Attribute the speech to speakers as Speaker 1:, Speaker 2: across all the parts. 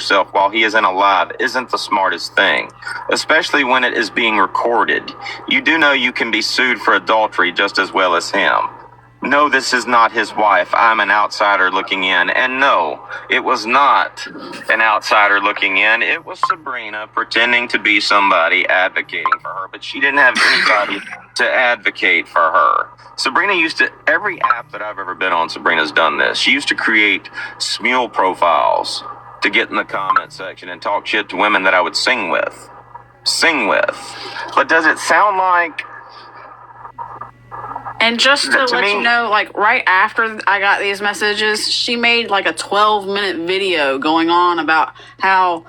Speaker 1: yourself while he is alive isn't the smartest thing, especially when it is being recorded. You do know you can be sued for adultery just as well as him. No, this is not his wife. I'm an outsider looking in. And no, it was not an outsider looking in. It was Sabrina pretending to be somebody advocating for her, but she didn't have anybody to advocate for her. Sabrina used to, every app that I've ever been on, Sabrina's done this. She used to create smule profiles to get in the comment section and talk shit to women that I would sing with. But does it sound like...
Speaker 2: And just to let you know, like right after I got these messages, she made like a 12-minute video going on about how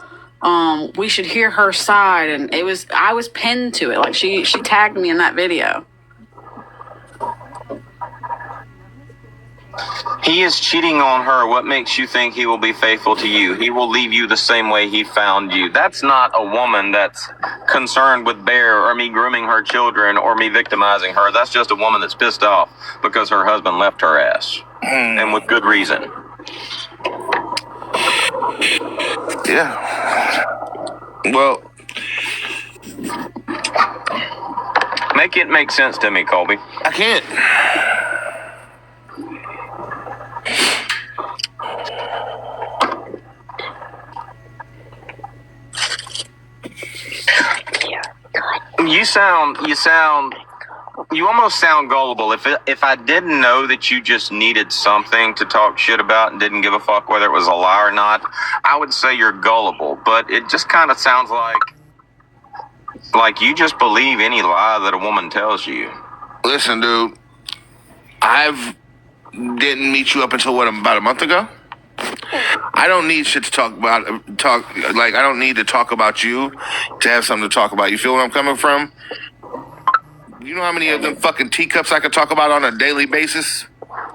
Speaker 2: we should hear her side, and I was pinned to it. Like she tagged me in that video.
Speaker 1: He is cheating on her. What makes you think he will be faithful to you? He will leave you the same way he found you. That's not a woman that's concerned with Bear or me grooming her children or me victimizing her. That's just a woman that's pissed off because her husband left her ass. And with good reason.
Speaker 3: Yeah. Well,
Speaker 1: make it make sense to me, Colby.
Speaker 3: I can't.
Speaker 1: You almost sound gullible. If I didn't know that you just needed something to talk shit about and didn't give a fuck whether it was a lie or not, I would say you're gullible. But it just kind of sounds like you just believe any lie that a woman tells you.
Speaker 3: Listen, dude, didn't meet you up until about a month ago? I don't need shit to talk about. I don't need to talk about you to have something to talk about. You feel where I'm coming from? You know how many of them fucking teacups I could talk about on a daily basis?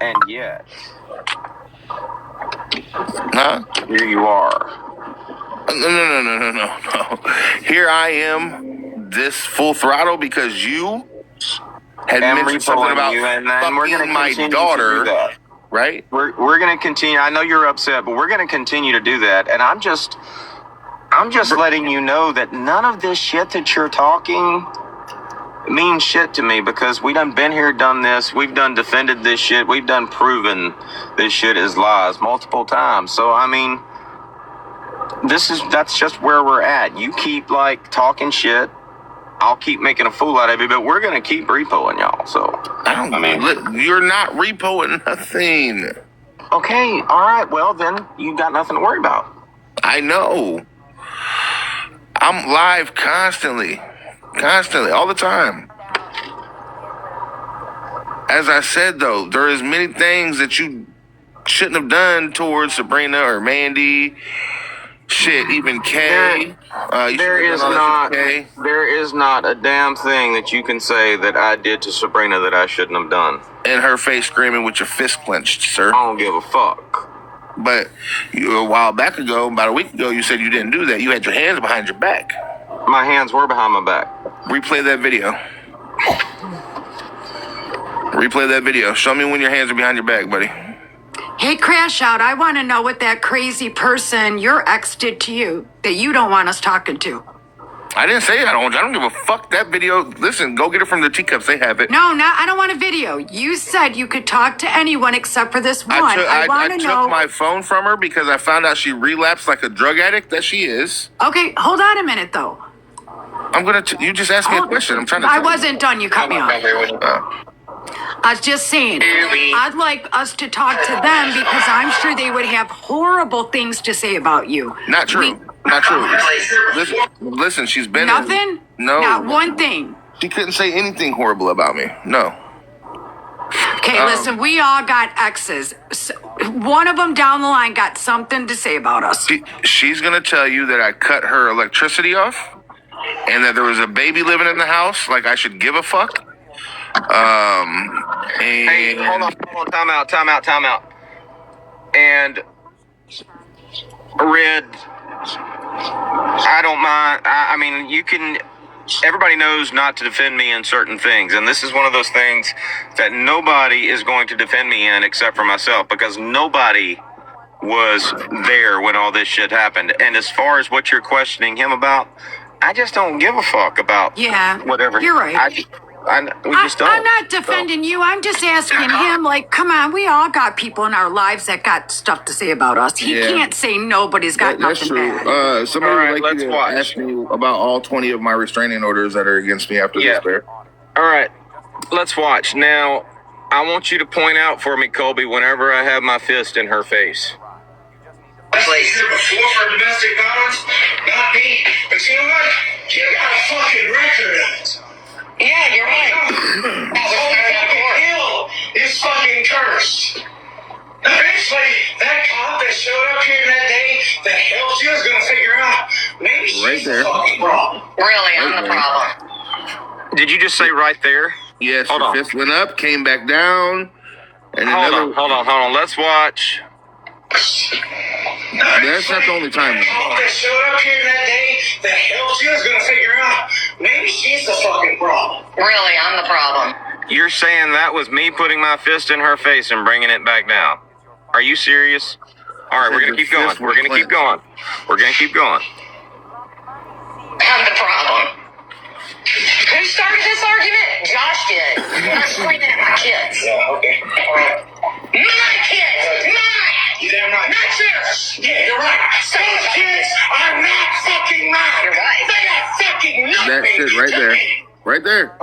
Speaker 1: And yet,
Speaker 3: huh?
Speaker 1: Here you are.
Speaker 3: No. Here I am, this full throttle because you had mentioned something about fucking my daughter. Right?
Speaker 1: We're going to continue. I know you're upset, but we're going to continue to do that. And I'm just letting you know that none of this shit that you're talking means shit to me, because we done been here, done this. We've done defended this shit. We've done proven this shit is lies multiple times. So, I mean, that's just where we're at. You keep like talking shit. I'll keep making a fool out of you, but we're going to keep repoing y'all. So,
Speaker 3: you're not repoing nothing.
Speaker 1: Okay, all right. Well, then you got nothing to worry about.
Speaker 3: I know. I'm live constantly, all the time. As I said, though, there is many things that you shouldn't have done towards Sabrina or Mandy. Shit, even Kay.
Speaker 1: There is not a damn thing that you can say that I did to Sabrina that I shouldn't have done.
Speaker 3: In her face screaming with your fist clenched, sir.
Speaker 1: I don't give a fuck.
Speaker 3: But a while back ago, about a week ago, you said you didn't do that. You had your hands behind your back.
Speaker 1: My hands were behind my back.
Speaker 3: Replay that video. Show me when your hands are behind your back, buddy.
Speaker 4: Hey, Crash Out, I want to know what that crazy person your ex did to you that you don't want us talking to.
Speaker 3: I didn't say I don't give a fuck that video. Listen, go get it from the teacups. They have it.
Speaker 4: No, I don't want a video. You said you could talk to anyone except for this one.
Speaker 3: I took my phone from her because I found out she relapsed like a drug addict that she is.
Speaker 4: Okay, hold on a minute, though.
Speaker 3: You just asked me a question. I'm trying to...
Speaker 4: I wasn't done. You cut me off. I was just saying, I'd like us to talk to them because I'm sure they would have horrible things to say about you.
Speaker 3: Not true. Listen, she's been...
Speaker 4: Nothing?
Speaker 3: No.
Speaker 4: Not one thing.
Speaker 3: She couldn't say anything horrible about me. No.
Speaker 4: Okay, listen, we all got exes. One of them down the line got something to say about us.
Speaker 3: She's going to tell you that I cut her electricity off and that there was a baby living in the house, like I should give a fuck.
Speaker 1: Hey, hold on, time out. And Red, I don't mind. I mean, you can. Everybody knows not to defend me in certain things, and this is one of those things that nobody is going to defend me in except for myself, because nobody was there when all this shit happened. And as far as what you're questioning him about, I just don't give a fuck about whatever.
Speaker 4: You're right.
Speaker 1: We just don't.
Speaker 4: I'm not defending you. I'm just asking him, like, come on, we all got people in our lives that got stuff to say about us. He can't say nobody's got
Speaker 3: That's
Speaker 4: nothing
Speaker 3: true.
Speaker 4: bad.
Speaker 3: Somebody
Speaker 1: All right,
Speaker 3: would like you to ask me about all 20 of my restraining orders that are against me after this, Bear.
Speaker 1: All right, let's watch. Now, I want you to point out for me, Colby, whenever I have my fist in her face.
Speaker 5: Place here before for domestic violence, not me. But you know what? You got a fucking record of it. Yeah, you're right. The whole fucking hill is fucking cursed. Eventually, that cop that showed up here that day that helped you is gonna figure out maybe she's the fucking problem. Really, I'm the problem.
Speaker 1: Did you just say right there?
Speaker 3: Yes, your fist went up, came back down, and
Speaker 1: Hold on. Let's watch.
Speaker 3: That's not the only time.
Speaker 5: That cop that showed up here that day that helped you is gonna figure out maybe she's the fucking problem. Really, I'm the problem.
Speaker 1: You're saying that was me putting my fist in her face and bringing it back down. Are you serious? All right, we're going to keep going. We're going to keep going. We're going to keep going.
Speaker 5: I'm the problem. Who started this argument? Josh did. I'm not screaming at my kids. Yeah, okay. All right. My kids! Mine! You're damn right. Not yours! Yeah, you're right. Those kids are not fucking mine. You're right. They are fucking nothing.
Speaker 3: That's it right there. Right there.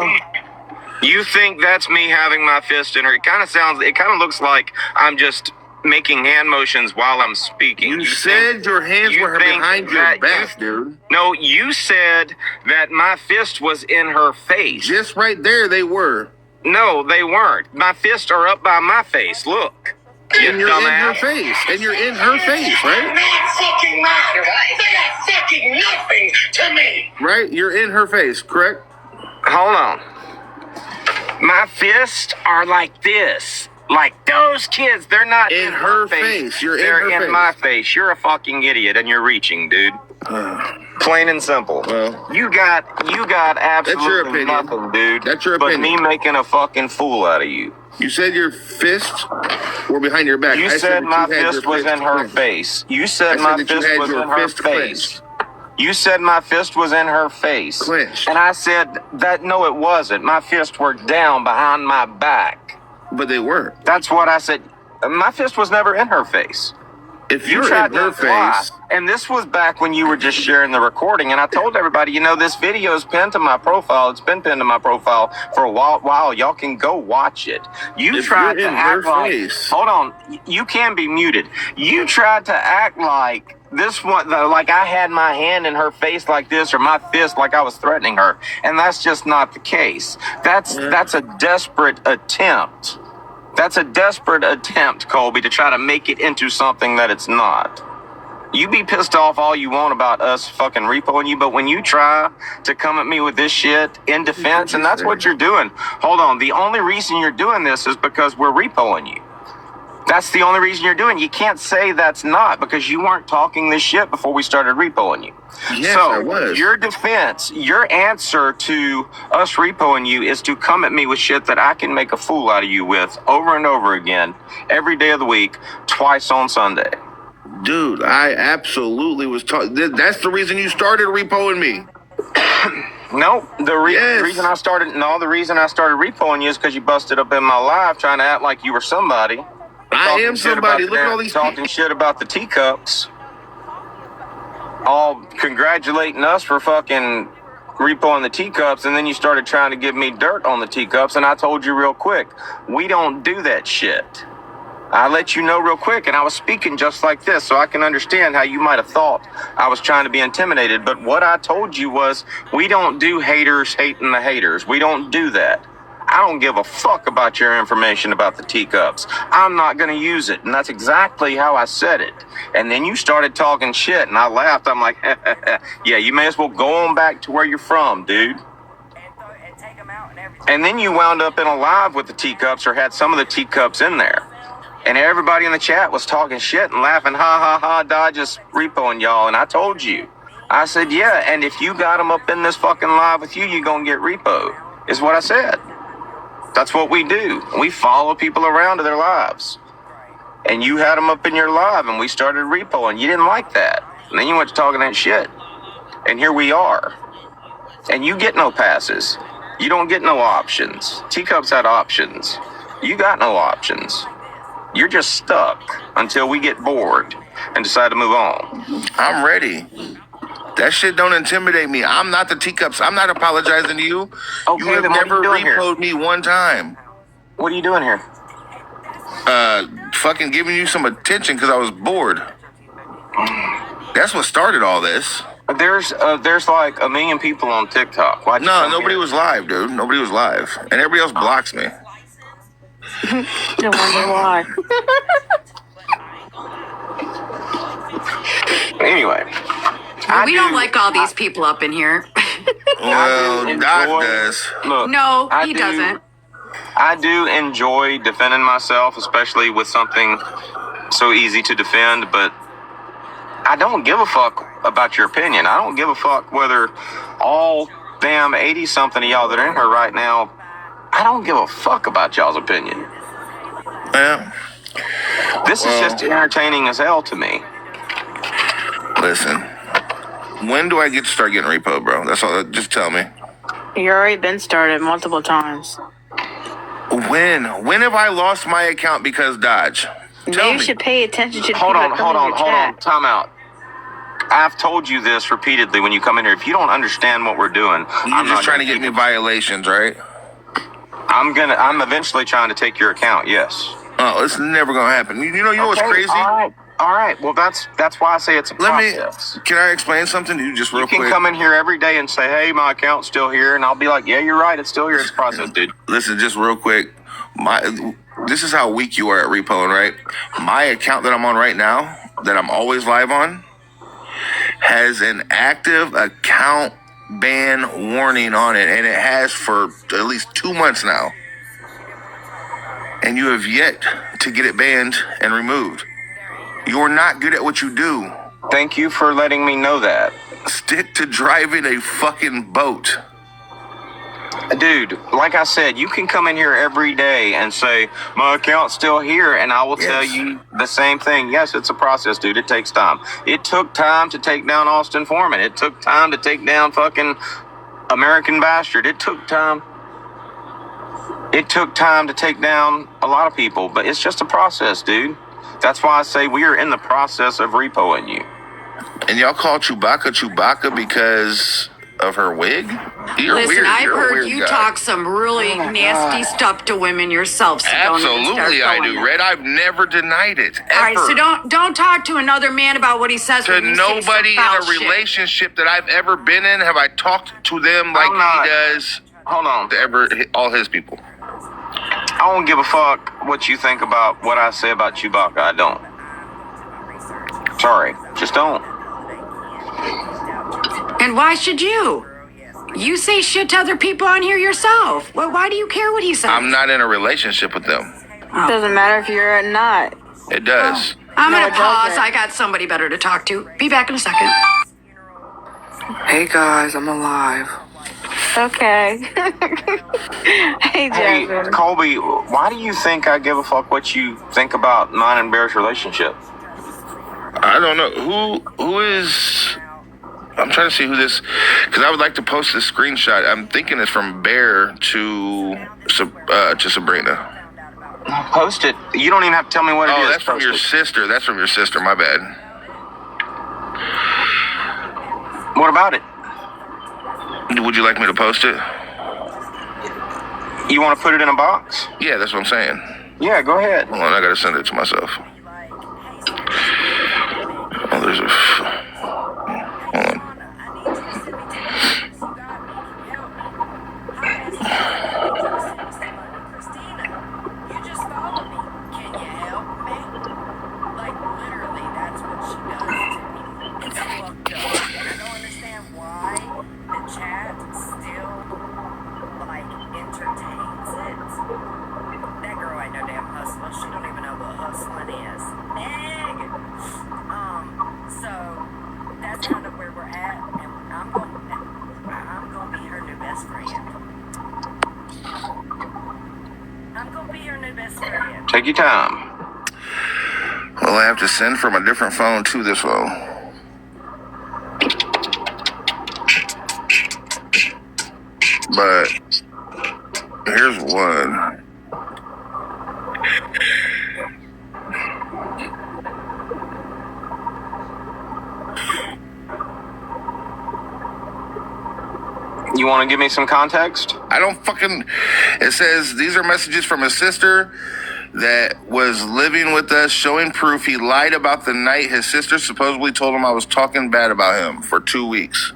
Speaker 1: You think that's me having my fist in her? It kind of looks like I'm just making hand motions while I'm speaking.
Speaker 3: You said your hands were behind your back, dude.
Speaker 1: No, you said that my fist was in her face.
Speaker 3: Just right there, they were.
Speaker 1: No, they weren't. My fists are up by my face. Look.
Speaker 3: And you're in her face. And you're in her face, right?
Speaker 5: Not fucking mine. You're right. They are fucking nothing to me.
Speaker 3: Right? You're in her face, correct?
Speaker 1: Hold on. My fists are like this. Like those kids, they're not in her face.
Speaker 3: You're
Speaker 1: they're
Speaker 3: in her face.
Speaker 1: my face. You're a fucking idiot and you're reaching, dude. Plain and simple.
Speaker 3: Well,
Speaker 1: you got absolutely
Speaker 3: your opinion.
Speaker 1: nothing, dude.
Speaker 3: That's your
Speaker 1: but
Speaker 3: opinion.
Speaker 1: me making a fucking fool out of you.
Speaker 3: You said your fists were behind your back.
Speaker 1: You said my fist was in her face. You said my fist was in her face. You said my fist was in her face.
Speaker 3: Clenched.
Speaker 1: And I said that no, it wasn't. My fists were down behind my back.
Speaker 3: But they were.
Speaker 1: That's what I said. My fist was never in her face.
Speaker 3: If
Speaker 1: You
Speaker 3: you're
Speaker 1: tried
Speaker 3: in
Speaker 1: to
Speaker 3: her
Speaker 1: imply,
Speaker 3: face,
Speaker 1: and this was back when you were just sharing the recording, and I told everybody, this video is pinned to my profile. It's been pinned to my profile for a while. Y'all can go watch it. You
Speaker 3: if
Speaker 1: tried
Speaker 3: you're
Speaker 1: to
Speaker 3: in
Speaker 1: act
Speaker 3: her
Speaker 1: like.
Speaker 3: face,
Speaker 1: Hold on, you can be muted. You tried to act like this one, like I had my hand in her face like this, or my fist like I was threatening her, and that's just not the case. That's a desperate attempt. That's a desperate attempt, Colby, to try to make it into something that it's not. You be pissed off all you want about us fucking repoing you, but when you try to come at me with this shit in defense, and that's what you're doing. Hold on. The only reason you're doing this is because we're repoing you. That's the only reason you're doing it. You can't say that's not, because you weren't talking this shit before we started repoing you.
Speaker 3: Yes,
Speaker 1: so
Speaker 3: I was.
Speaker 1: your defense, your answer to us repoing you is to come at me with shit that I can make a fool out of you with over and over again, every day of the week, twice on Sunday.
Speaker 3: dude, I absolutely was talking. That's the reason you started repoing me.
Speaker 1: No, the reason I started repoing you is because you busted up in my live trying to act like you were somebody.
Speaker 3: I am somebody. Look at all these
Speaker 1: talking shit about the teacups. All congratulating us for fucking repoing the teacups, and then you started trying to give me dirt on the teacups, and I told you real quick, we don't do that shit. I let you know real quick, and I was speaking just like this, so I can understand how you might have thought I was trying to be intimidated, but what I told you was, we don't do haters hating the haters. We don't do that. I don't give a fuck about your information about the teacups. I'm not going to use it. And that's exactly how I said it. And then you started talking shit, and I laughed. I'm like, yeah, you may as well go on back to where you're from, dude. And then you wound up in a live with the teacups, or had some of the teacups in there. And everybody in the chat was talking shit and laughing, ha, ha, ha, Dodge just repoing y'all. And I told you. I said, yeah, and if you got them up in this fucking live with you, you're going to get repoed, is what I said. That's what we do. We follow people around to their lives. and you had them up in your live, and we started repo, and you didn't like that. And then you went to talking that shit. And here we are. And you get no passes. You don't get no options. Teacups had options. You got no options. You're just stuck until we get bored and decide to move on.
Speaker 3: I'm ready. That shit don't intimidate me. I'm not the Teacups. I'm not apologizing to you.
Speaker 1: Okay,
Speaker 3: You have
Speaker 1: then what are
Speaker 3: never
Speaker 1: you doing here?
Speaker 3: repoed me one time.
Speaker 1: What are you doing here?
Speaker 3: Fucking giving you some attention because I was bored. That's what started all this.
Speaker 1: There's like 1 million people on TikTok. Why'd you
Speaker 3: No,
Speaker 1: come
Speaker 3: nobody
Speaker 1: here?
Speaker 3: was live, dude. Nobody was live. And everybody else blocks me.
Speaker 2: No wonder why.
Speaker 1: Anyway.
Speaker 4: We don't like all these people up in here.
Speaker 3: Well,
Speaker 1: enjoy-
Speaker 3: Doc does.
Speaker 1: Look,
Speaker 4: No,
Speaker 1: I
Speaker 4: he
Speaker 1: do-
Speaker 4: doesn't.
Speaker 1: I do enjoy defending myself, especially with something so easy to defend, but I don't give a fuck about your opinion. I don't give a fuck whether all damn 80-something of y'all that are in here right now, I don't give a fuck about y'all's opinion.
Speaker 3: Yeah.
Speaker 1: This is just entertaining as hell to me.
Speaker 3: Listen. When do I get to start getting repo, bro? That's all. Just tell me.
Speaker 2: You already been started multiple times.
Speaker 3: When? When have I lost my account because Dodge? Tell
Speaker 2: You
Speaker 3: me.
Speaker 2: should pay attention to the
Speaker 1: Hold
Speaker 2: people
Speaker 1: on,
Speaker 2: that come in your chat.
Speaker 1: time out. I've told you this repeatedly when you come in here. If you don't understand what we're doing,
Speaker 3: You're
Speaker 1: I'm
Speaker 3: just
Speaker 1: not
Speaker 3: trying to
Speaker 1: gonna
Speaker 3: get me
Speaker 1: keep-
Speaker 3: violations, right?
Speaker 1: I'm eventually trying to take your account, yes.
Speaker 3: Oh, it's never gonna happen. You know what's
Speaker 1: Okay,
Speaker 3: crazy?
Speaker 1: All right. Well, that's why I say it's a process.
Speaker 3: Can I explain something to you just real
Speaker 1: You can
Speaker 3: quick?
Speaker 1: come in here every day and say, "Hey, my account's still here," and I'll be like, "Yeah, you're right. It's still here. It's a process, dude."
Speaker 3: Listen, just real quick. This is how weak you are at repoing, right? My account that I'm on right now, that I'm always live on, has an active account ban warning on it, and it has for at least 2 months now. And you have yet to get it banned and removed. You're not good at what you do.
Speaker 1: Thank you for letting me know that,
Speaker 3: Stick to driving a fucking boat.
Speaker 1: dude. Like I said, you can come in here every day and say, "My account's still here," and I will tell
Speaker 3: Yes.
Speaker 1: you the same thing. Yes, it's a process, dude. It takes time. It took time to take down Austin Foreman. It took time to take down fucking American Bastard. It took time. It took time to take down a lot of people, but it's just a process, dude. That's why I say we are in the process of repoing you.
Speaker 3: And y'all call Chewbacca because of her wig? You're
Speaker 4: Listen,
Speaker 3: weird.
Speaker 4: I've
Speaker 3: You're a
Speaker 4: heard
Speaker 3: weird
Speaker 4: you
Speaker 3: guy.
Speaker 4: talk some really nasty stuff to women yourself. So don't even start
Speaker 3: Absolutely, I
Speaker 4: going
Speaker 3: do,
Speaker 4: there.
Speaker 3: Red. I've never denied it. Ever.
Speaker 4: All right, so don't talk to another man about what he says.
Speaker 3: To
Speaker 4: when you say some
Speaker 3: nobody in
Speaker 4: foul
Speaker 3: a
Speaker 4: shit.
Speaker 3: relationship that I've ever been in have I talked to them like
Speaker 1: I'm not.
Speaker 3: he does
Speaker 1: Hold on.
Speaker 3: to all his people.
Speaker 1: I don't give a fuck what you think about what I say about Chewbacca. I don't. Sorry. Just don't.
Speaker 4: And why should you? You say shit to other people on here yourself. Well, why do you care what he says?
Speaker 3: I'm not in a relationship with them.
Speaker 2: Doesn't matter if you're not.
Speaker 3: It does.
Speaker 4: I'm
Speaker 2: No,
Speaker 4: gonna
Speaker 2: it
Speaker 4: pause.
Speaker 2: doesn't.
Speaker 4: I got somebody better to talk to. Be back in a second.
Speaker 6: Hey guys, I'm alive.
Speaker 2: Okay. Hey,
Speaker 1: Hey,
Speaker 2: Jasmine.
Speaker 1: Colby, why do you think I give a fuck what you think about mine and Bear's relationship?
Speaker 3: I don't know who is. I'm trying to see who this, because I would like to post this screenshot. I'm thinking it's from Bear to Sabrina.
Speaker 1: Post it. You don't even have to tell me what it is.
Speaker 3: Oh, that's from
Speaker 1: Post
Speaker 3: your
Speaker 1: it.
Speaker 3: sister. That's from your sister. My bad.
Speaker 1: What about it?
Speaker 3: Would you like me to post it?
Speaker 1: You want to put it in a box?
Speaker 3: Yeah, that's what I'm saying.
Speaker 1: Yeah, go ahead.
Speaker 3: Hold on, I gotta send it to myself. Oh, there's a. Hold on.
Speaker 7: You just follow me. Can you help me? Like, literally, that's what she does to me. It's fucked up. I don't understand why the chat still, like, entertains it. That girl ain't no damn hustler. She don't even know what hustling is. Meg! So, that's kind of where we're at, and I'm gonna be her new best friend. I'm gonna be your new best friend.
Speaker 1: Take your time.
Speaker 3: Well, I have to send from a different phone to this phone. But here's one.
Speaker 1: You want to give me some context?
Speaker 3: I don't fucking... It says, these are messages from his sister that was living with us, showing proof he lied about the night his sister supposedly told him I was talking bad about him for 2 weeks.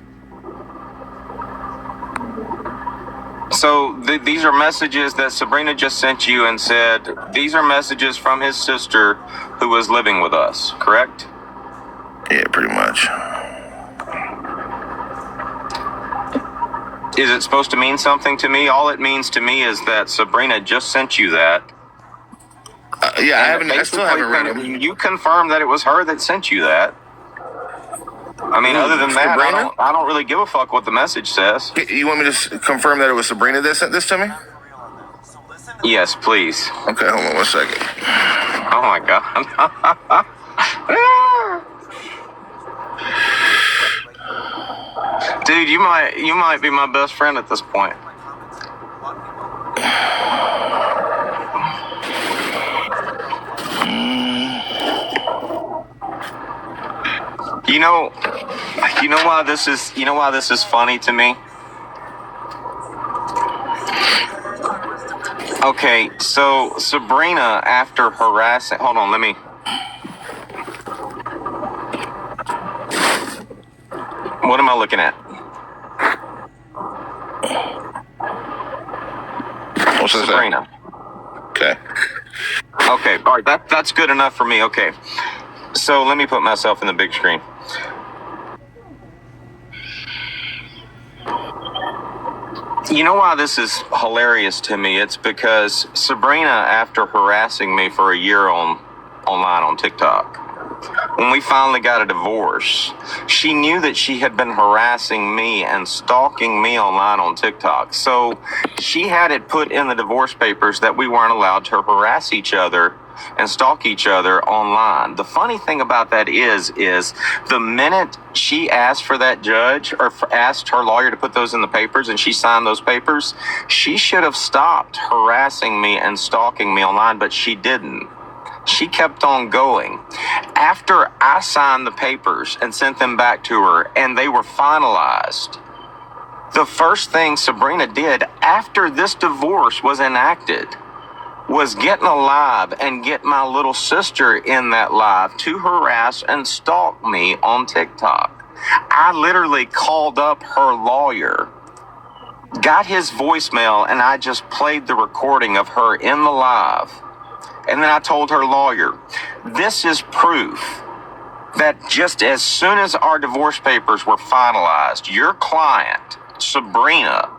Speaker 1: So these are messages that Sabrina just sent you and said, these are messages from his sister who was living with us, correct?
Speaker 3: Yeah, pretty much.
Speaker 1: Is it supposed to mean something to me? All it means to me is that Sabrina just sent you that.
Speaker 3: Yeah, I still haven't read them.
Speaker 1: You confirmed that it was her that sent you that. I mean, other than that, I don't really give a fuck what the message says.
Speaker 3: You want me to confirm that it was Sabrina that sent this to me?
Speaker 1: Yes, please.
Speaker 3: Okay, hold on 1 second.
Speaker 1: Oh my god. Dude, you might be my best friend at this point. You know why this is funny to me? Okay, so Sabrina, after harassing, hold on, let me. What am I looking at?
Speaker 3: What's this?
Speaker 1: Sabrina.
Speaker 3: Okay.
Speaker 1: Okay, all right, that's good enough for me. Okay, so let me put myself in the big screen. You know why this is hilarious to me? It's because Sabrina, after harassing me for a year online on TikTok, when we finally got a divorce, she knew that she had been harassing me and stalking me online on TikTok. So she had it put in the divorce papers that we weren't allowed to harass each other and stalk each other online. The funny thing about that is the minute she asked for that judge or asked her lawyer to put those in the papers and she signed those papers, she should have stopped harassing me and stalking me online, but she didn't. She kept on going. After I signed the papers and sent them back to her and they were finalized, the first thing Sabrina did after this divorce was enacted was get in a live and get my little sister in that live to harass and stalk me on TikTok. I literally called up her lawyer, got his voicemail, and I just played the recording of her in the live. And then I told her lawyer, this is proof that just as soon as our divorce papers were finalized, your client, Sabrina,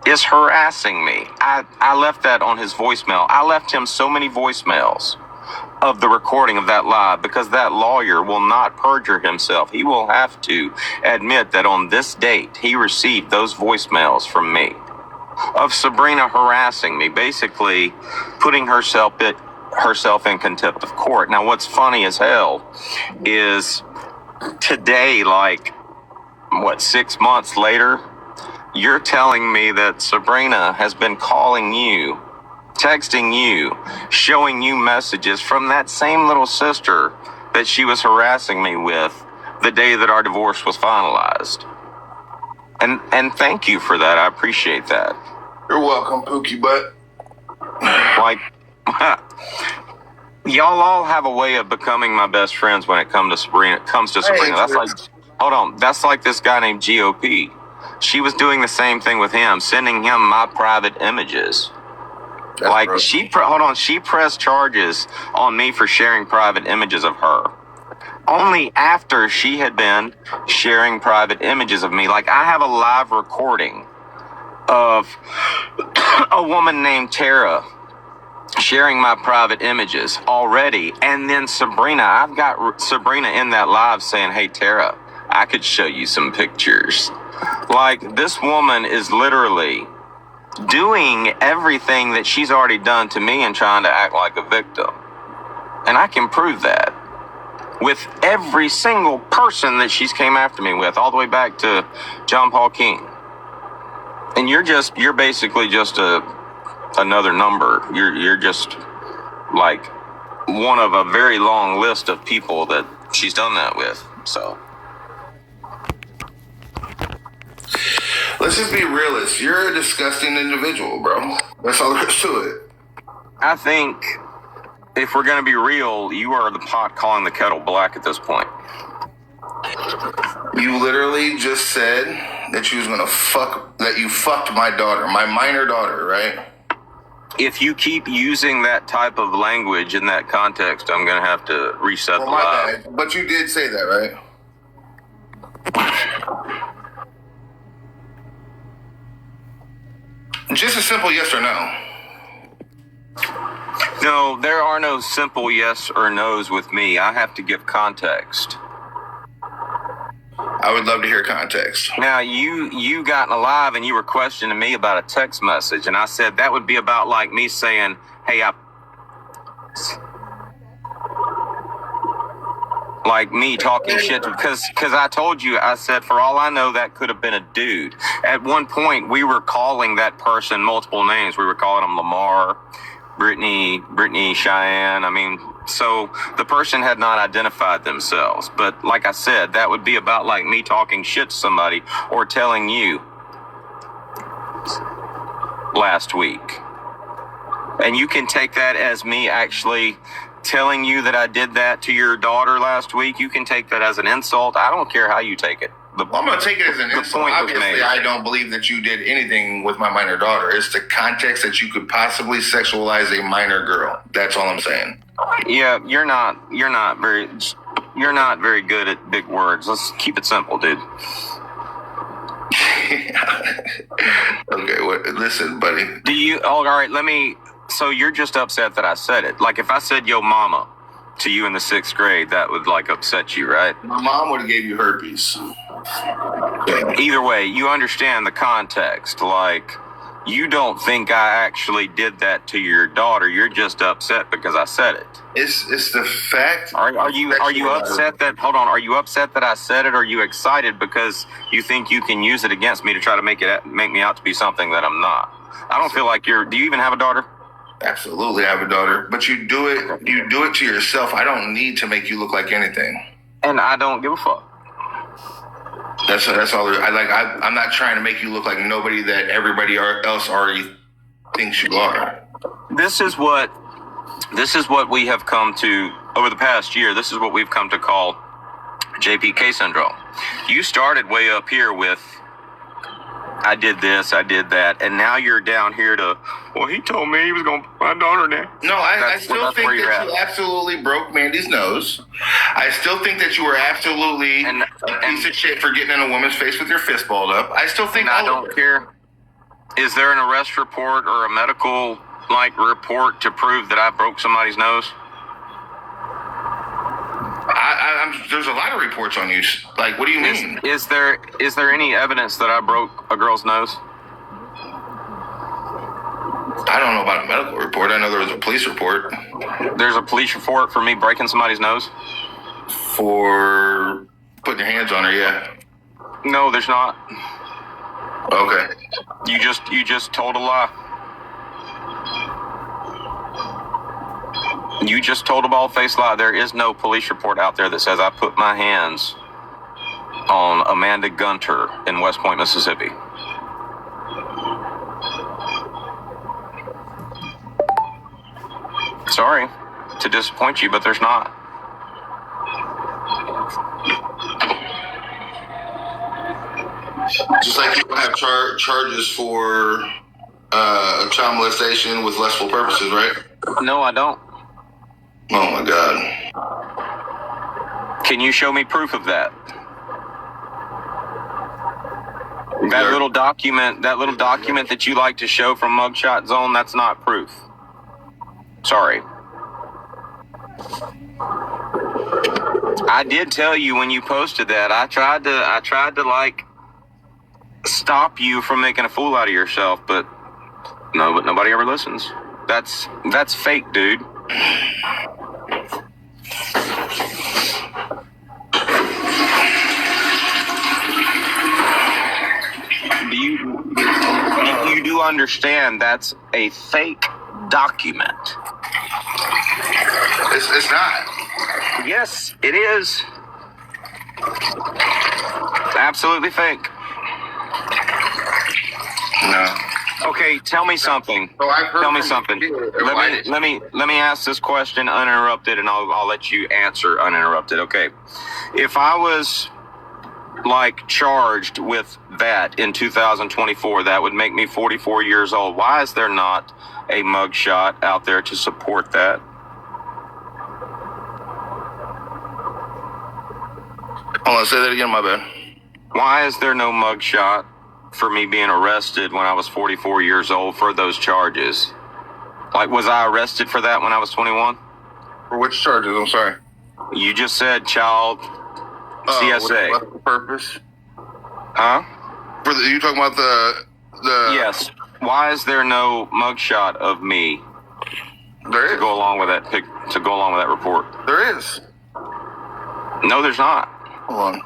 Speaker 1: is harassing me. I left that on his voicemail. I left him so many voicemails of the recording of that live because that lawyer will not perjure himself. He will have to admit that on this date, he received those voicemails from me of Sabrina harassing me, basically putting herself in contempt of court. Now, what's funny as hell is today, 6 months later, you're telling me that Sabrina has been calling you, texting you, showing you messages from that same little sister that she was harassing me with the day that our divorce was finalized. And thank you for that. I appreciate that.
Speaker 3: You're welcome, Pookie Butt.
Speaker 1: Y'all all have a way of becoming my best friends when it comes to Sabrina. That's like this guy named GOP. She was doing the same thing with him, sending him my private images. She pressed charges on me for sharing private images of her. Only after she had been sharing private images of me. I have a live recording of a woman named Tara sharing my private images already. And then Sabrina, I've got Sabrina in that live saying, hey, Tara, I could show you some pictures. This woman is literally doing everything that she's already done to me and trying to act like a victim. And I can prove that with every single person that she's came after me with, all the way back to John Paul King. And you're basically just another number. You're just like one of a very long list of people that she's done that with. So
Speaker 3: let's just be realists. You're a disgusting individual, bro. That's all there is to it.
Speaker 1: I think if we're going to be real, you are the pot calling the kettle black at this point.
Speaker 3: You literally just said that you was gonna that you fucked my daughter, my minor daughter, right?
Speaker 1: If you keep using that type of language in that context, I'm going to have to reset the live.
Speaker 3: Bad. But you did say that, right? Just a simple yes or no.
Speaker 1: No, there are no simple yes or no's with me. I have to give context.
Speaker 3: I would love to hear context.
Speaker 1: Now, you got in a live and you were questioning me about a text message, and I said that would be about like me saying, hey, like me talking shit, because I told you, I said, for all I know, that could have been a dude. At one point, we were calling that person multiple names. We were calling him Lamar, Brittany, Cheyenne. I mean, so the person had not identified themselves. But like I said, that would be about like me talking shit to somebody or telling you last week. And you can take that as me actually telling you that I did that to your daughter last week. You can take that as an insult. I don't care how you take it.
Speaker 3: I'm going to take it as an insult. Obviously, I don't believe that you did anything with my minor daughter. It's the context that you could possibly sexualize a minor girl. That's all I'm saying.
Speaker 1: Yeah, you're not very good at big words. Let's keep it simple, dude.
Speaker 3: Okay, listen, buddy.
Speaker 1: All right, so you're just upset that I said it. Like if I said yo mama to you in the 6th grade, that would like upset you, right?
Speaker 3: My mom would have gave you herpes.
Speaker 1: Either way, you understand the context. Like, you don't think I actually did that to your daughter. You're just upset because I said it.
Speaker 3: It's the fact.
Speaker 1: Are you upset that? Hold on. Are you upset that I said it? Or are you excited because you think you can use it against me to try to make me out to be something that I'm not? I don't feel like do you even have a daughter?
Speaker 3: Absolutely, I have a daughter, but you do it to yourself. I don't need to make you look like anything,
Speaker 1: and I don't give a fuck.
Speaker 3: That's all. I'm not trying to make you look like nobody that everybody else already thinks you are.
Speaker 1: This is what we have come to over the past year. This is what we've come to call JPK syndrome. You started way up here with, I did this, I did that, and now you're down here to, well, he told me he was going to put my daughter down.
Speaker 3: No, I still think that you absolutely broke Mandy's nose. I still think that you were absolutely a piece of shit for getting in a woman's face with your fist balled up. I still think
Speaker 1: I don't care. Is there an arrest report or a medical report to prove that I broke somebody's nose?
Speaker 3: There's a lot of reports on you. Like, what do you mean?
Speaker 1: Is there any evidence that I broke a girl's nose?
Speaker 3: I don't know about a medical report. I know there was a police report.
Speaker 1: There's a police report for me breaking somebody's nose?
Speaker 3: For putting your hands on her, yeah.
Speaker 1: No, there's not.
Speaker 3: Okay.
Speaker 1: You just told a lie. You just told a bald-faced lie. There is no police report out there that says I put my hands on Amanda Gunter in West Point, Mississippi. Sorry to disappoint you, but there's not.
Speaker 3: Just like you don't have charges for child molestation with lustful purposes, right?
Speaker 1: No, I don't.
Speaker 3: Oh my God.
Speaker 1: Can you show me proof of that? That little document that you like to show from Mugshot Zone, that's not proof. Sorry. I did tell you when you posted that. I tried to like stop you from making a fool out of yourself, but nobody ever listens. That's fake, dude. You do understand that's a fake document?
Speaker 3: It's not.
Speaker 1: Yes, it is. Absolutely fake.
Speaker 3: No.
Speaker 1: Okay, tell me something.
Speaker 3: So I've heard
Speaker 1: Tell me
Speaker 3: from
Speaker 1: something.
Speaker 3: you.
Speaker 1: Let me ask this question uninterrupted, and I'll let you answer uninterrupted. Okay, if I was like charged with that in 2024, that would make me 44 years old. Why is there not a mugshot out there to support that?
Speaker 3: Hold on, say that again, my bad.
Speaker 1: Why is there no mugshot for me being arrested when I was 44 years old for those charges? Like, was I arrested for that when I was 21?
Speaker 3: For which charges? I'm sorry.
Speaker 1: You just said child CSA.
Speaker 3: What's the purpose?
Speaker 1: Huh?
Speaker 3: You talking about the?
Speaker 1: Yes. Why is there no mugshot of me
Speaker 3: There
Speaker 1: to
Speaker 3: is.
Speaker 1: go along with that report?
Speaker 3: There is.
Speaker 1: No, there's not.
Speaker 3: Hold on.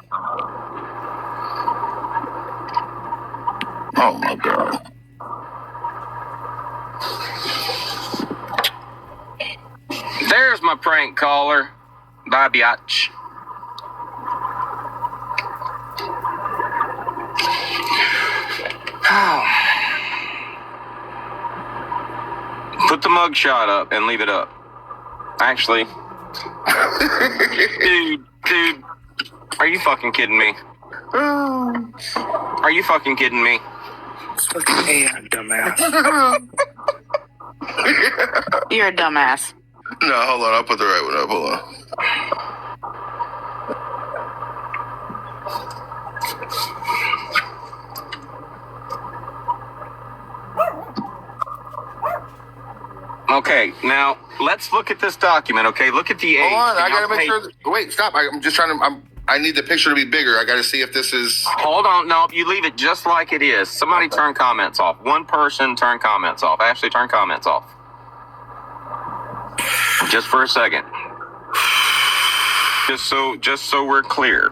Speaker 3: Oh my God.
Speaker 1: There's my prank caller. Bye, biatch. Put the mugshot up and leave it up. Actually, dude, are you fucking kidding me? Are you fucking kidding me?
Speaker 6: It's fucking AI, dumbass.
Speaker 2: You're a dumbass.
Speaker 3: No, hold on. I'll put the right one up. Hold on.
Speaker 1: Okay, now let's look at this document. Okay, look at the age.
Speaker 3: Hold on. I gotta
Speaker 1: Now,
Speaker 3: make sure. Wait, stop. I'm just trying to. I need the picture to be bigger. I gotta see if this is.
Speaker 1: Hold on. No, you leave it just like it is. Somebody turn comments off. One person turn comments off. Ashley, turn comments off. Just for a second. Just so we're clear.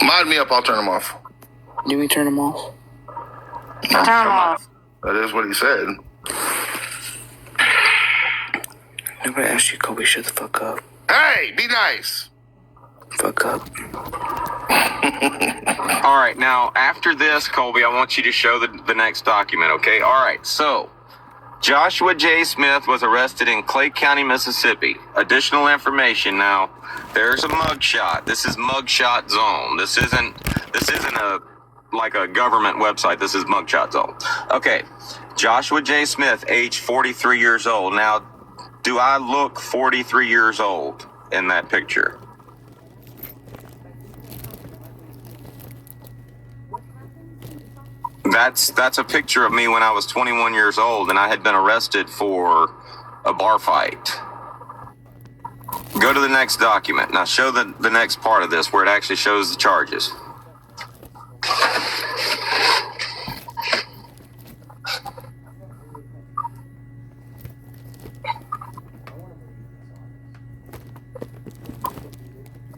Speaker 3: Mod me up. I'll turn them off.
Speaker 6: Do we turn them off?
Speaker 2: Turn them off.
Speaker 3: That is what he said.
Speaker 6: Nobody asked you, Kobe, shut the fuck up.
Speaker 3: Hey, be nice.
Speaker 6: Fuck up.
Speaker 1: All right, now after this, Colby, I want you to show the next document, okay? All right, so Joshua J. Smith was arrested in Clay County, Mississippi. Additional information now. There's a mugshot. This is Mugshot Zone. This isn't a government website. This is Mugshot Zone. Okay, Joshua J. Smith, age 43 years old. Now, do I look 43 years old in that picture? That's a picture of me when I was 21 years old and I had been arrested for a bar fight. Go to the next document. Now show the next part of this where it actually shows the charges.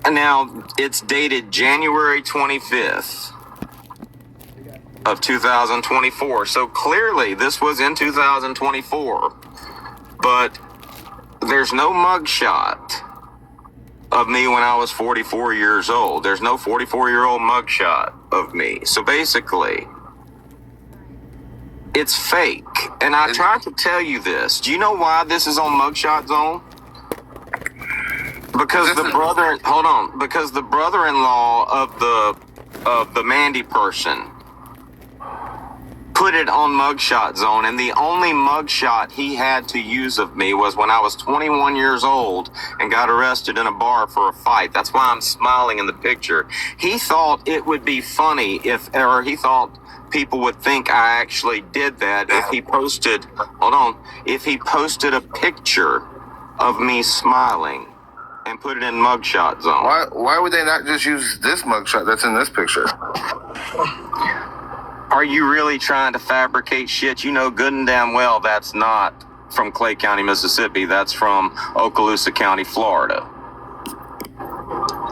Speaker 1: And now it's dated January 25th. Of 2024. So clearly this was in 2024, but there's no mugshot of me when I was 44 years old. There's no 44-year-old mugshot of me. So basically, it's fake. And I tried to tell you this. Do you know why this is on Mugshot Zone? Because the brother-in-law of the Mandy person put it on Mugshot Zone, and the only mugshot he had to use of me was when I was 21 years old and got arrested in a bar for a fight. That's why I'm smiling in the picture. He thought it would be funny he thought people would think I actually did that if he posted a picture of me smiling and put it in Mugshot Zone.
Speaker 3: Why would they not just use this mugshot that's in this picture?
Speaker 1: Are you really trying to fabricate shit? You know good and damn well that's not from Clay County, Mississippi. That's from Okaloosa County, Florida.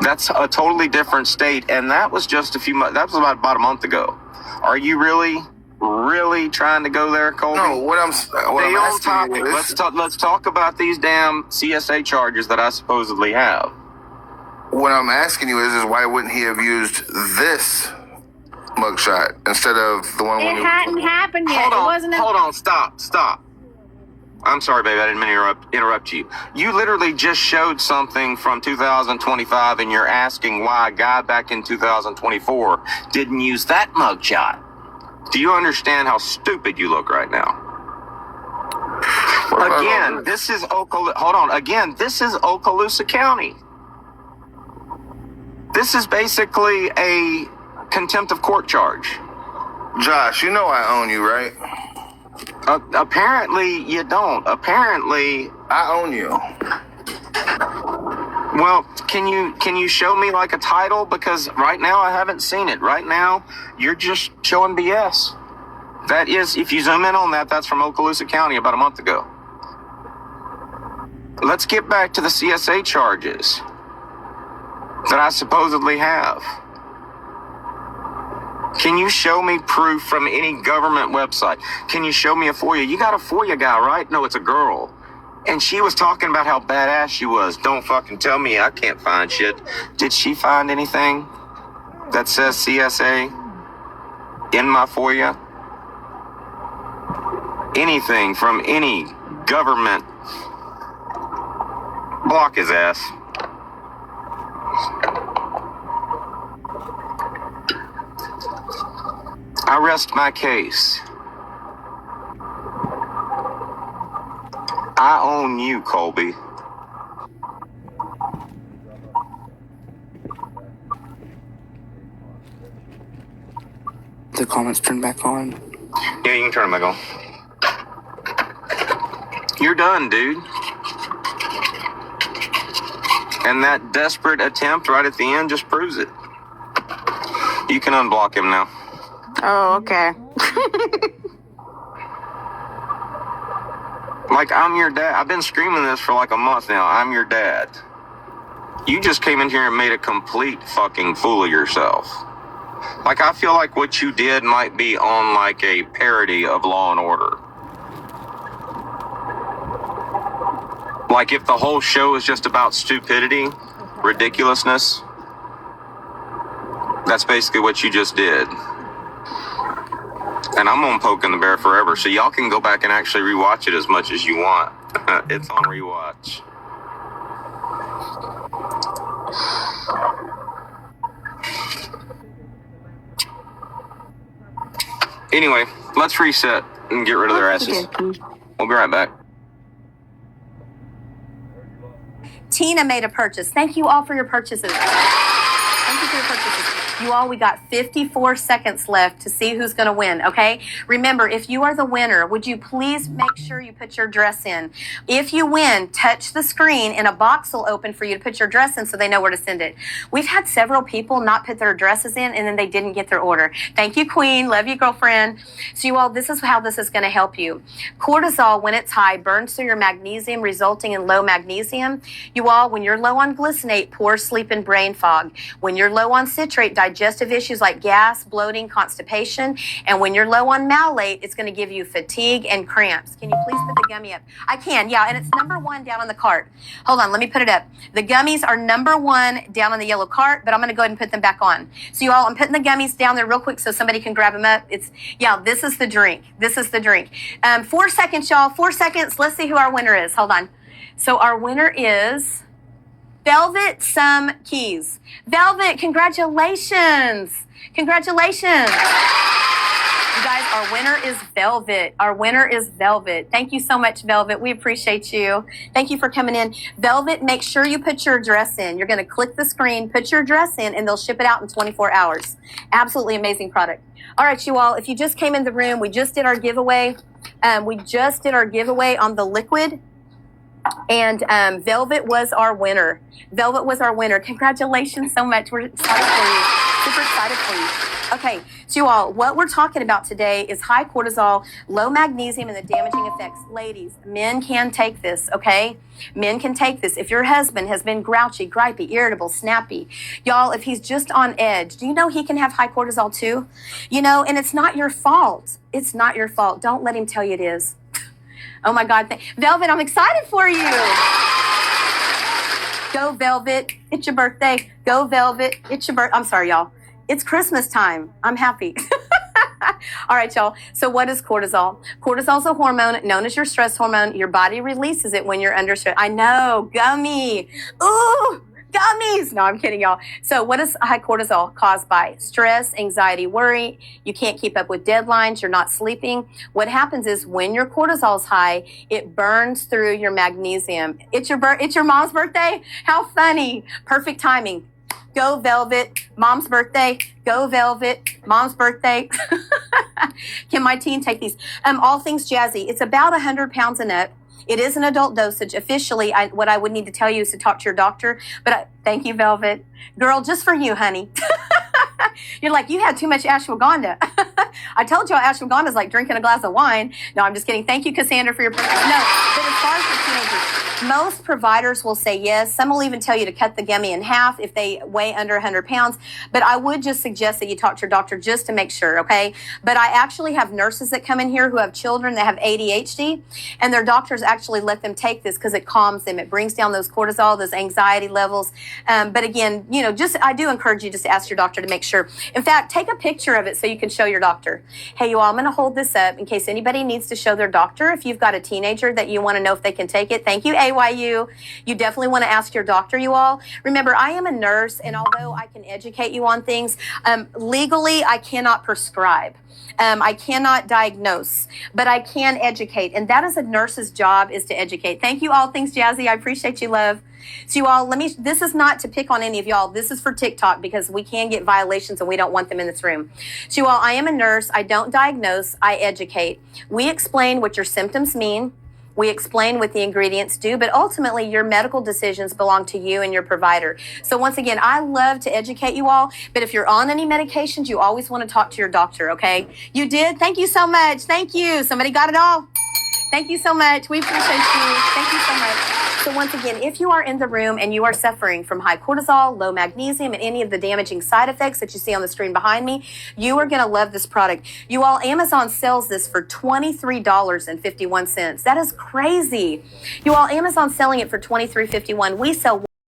Speaker 1: That's a totally different state, and that was just that was about a month ago. Are you really trying to go there, Colby?
Speaker 3: No, what I'm asking you is,
Speaker 1: let's talk about these damn CSA charges that I supposedly have.
Speaker 3: what I'm asking you is why wouldn't he have used this mugshot instead of the one?
Speaker 8: It hadn't happened yet.
Speaker 1: Hold on, stop. I'm sorry, baby, I didn't mean to interrupt you. You literally just showed something from 2025, and you're asking why a guy back in 2024 didn't use that mugshot. Do you understand how stupid you look right now? Again, this is Okaloosa County. This is basically a contempt of court charge.
Speaker 3: Josh, you know I own you, right?
Speaker 1: Apparently you don't. Apparently
Speaker 3: I own you.
Speaker 1: Well, can you show me like a title? Because right now I haven't seen it. Right now you're just showing BS. That is, if you zoom in on that, that's from Okaloosa County about a month ago. Let's get back to the CSA charges that I supposedly have. Can you show me proof from any government website? Can you show me a FOIA? You got a FOIA guy, right? No, it's a girl. And she was talking about how badass she was. Don't fucking tell me I can't find shit. Did she find anything that says CSA in my FOIA? Anything from any government? Block his ass. I rest my case. I own you, Colby.
Speaker 6: The comments turned back on.
Speaker 1: Yeah, you can turn them back on. You're done, dude. And that desperate attempt right at the end just proves it. You can unblock him now.
Speaker 2: Oh, okay.
Speaker 1: Like, I'm your dad. I've been screaming this for like a month now. I'm your dad. You just came in here and made a complete fucking fool of yourself. Like, I feel like what you did might be on like a parody of Law and Order. Like, if the whole show is just about stupidity, ridiculousness, that's basically what you just did. And I'm on Poking the Bear forever, so y'all can go back and actually rewatch it as much as you want. It's on rewatch. Anyway, let's reset and get rid of their asses. We'll be right back.
Speaker 8: Tina made a purchase. Thank you all for your purchases. Thank you for your purchases. You all, we got 54 seconds left to see who's going to win, okay? Remember, if you are the winner, would you please make sure you put your address in? If you win, touch the screen and a box will open for you to put your address in so they know where to send it. We've had several people not put their addresses in and then they didn't get their order. Thank you, Queen. Love you, girlfriend. So you all, this is how this is going to help you. Cortisol, when it's high, burns through your magnesium, resulting in low magnesium. You all, when you're low on glycinate, poor sleep and brain fog. When you're low on citrate, digestive issues like gas, bloating, constipation. And when you're low on malate, it's going to give you fatigue and cramps. Can you please put the gummy up? I can, yeah, and it's number 1 down on the cart. Hold on, let me put it up. The gummies are number 1 down on the yellow cart, but I'm going to go ahead and put them back on. So you all, I'm putting the gummies down there real quick so somebody can grab them up. This is the drink. This is the drink. 4 seconds, y'all, 4 seconds. Let's see who our winner is. Hold on. So our winner is Velvet Some Keys. Velvet, congratulations. Congratulations. You guys, our winner is Velvet. Our winner is Velvet. Thank you so much, Velvet. We appreciate you. Thank you for coming in. Velvet, make sure you put your address in. You're going to click the screen, put your address in, and they'll ship it out in 24 hours. Absolutely amazing product. All right, you all, if you just came in the room, we just did our giveaway. We just did our giveaway on the liquid. And Velvet was our winner. Velvet was our winner. Congratulations so much. We're excited for you. Super excited for you. Okay, so you all, what we're talking about today is high cortisol, low magnesium, and the damaging effects. Ladies, men can take this, okay? Men can take this. If your husband has been grouchy, gripey, irritable, snappy, y'all, if he's just on edge, do you know he can have high cortisol too? You know, and it's not your fault. It's not your fault. Don't let him tell you it is. Oh my God. Velvet, I'm excited for you. Go Velvet. It's your birthday. Go Velvet. It's your birthday. I'm sorry, y'all. It's Christmas time. I'm happy. All right, y'all. So what is cortisol? Cortisol is a hormone known as your stress hormone. Your body releases it when you're under stress. I know. Gummy. Ooh, gummies. No, I'm kidding, y'all. So what is high cortisol caused by? Stress, anxiety, worry. You can't keep up with deadlines. You're not sleeping. What happens is when your cortisol is high, it burns through your magnesium. It's your mom's birthday? How funny. Perfect timing. Go Velvet, mom's birthday. Go Velvet, mom's birthday. Can my teen take these? All things jazzy. It's about 100 pounds and up. It is an adult dosage. Officially, what I would need to tell you is to talk to your doctor. But thank you, Velvet. Girl, just for you, honey. You're like, you had too much ashwagandha. I told you ashwagandha is like drinking a glass of wine. No, I'm just kidding. Thank you, Cassandra, for your purchase. No, but as far as the teenagers, most providers will say yes. Some will even tell you to cut the gummy in half if they weigh under 100 pounds. But I would just suggest that you talk to your doctor just to make sure, okay? But I actually have nurses that come in here who have children that have ADHD, and their doctors actually let them take this because it calms them. It brings down those cortisol, those anxiety levels. But again, you know, I do encourage you just to ask your doctor to make sure. In fact, take a picture of it so you can show your doctor. Hey, you all, I'm going to hold this up in case anybody needs to show their doctor. If you've got a teenager that you want to know if they can take it, thank you, AYU. You definitely want to ask your doctor, you all. Remember, I am a nurse, and although I can educate you on things, legally, I cannot prescribe. I cannot diagnose, but I can educate. And that is a nurse's job, is to educate. Thank you, all things jazzy. I appreciate you, love. So you all, this is not to pick on any of y'all. This is for TikTok because we can get violations and we don't want them in this room. So you all, I am a nurse. I don't diagnose. I educate. We explain what your symptoms mean. We explain what the ingredients do, but ultimately your medical decisions belong to you and your provider. So once again, I love to educate you all, but if you're on any medications, you always want to talk to your doctor, okay? You did? Thank you so much. Thank you. Somebody got it all? Thank you so much. We appreciate you. Thank you so much. So once again, if you are in the room and you are suffering from high cortisol, low magnesium, and any of the damaging side effects that you see on the screen behind me, you are going to love this product. You all, Amazon sells this for $23.51. That is crazy. You all, Amazon's selling it for $23.51. We sell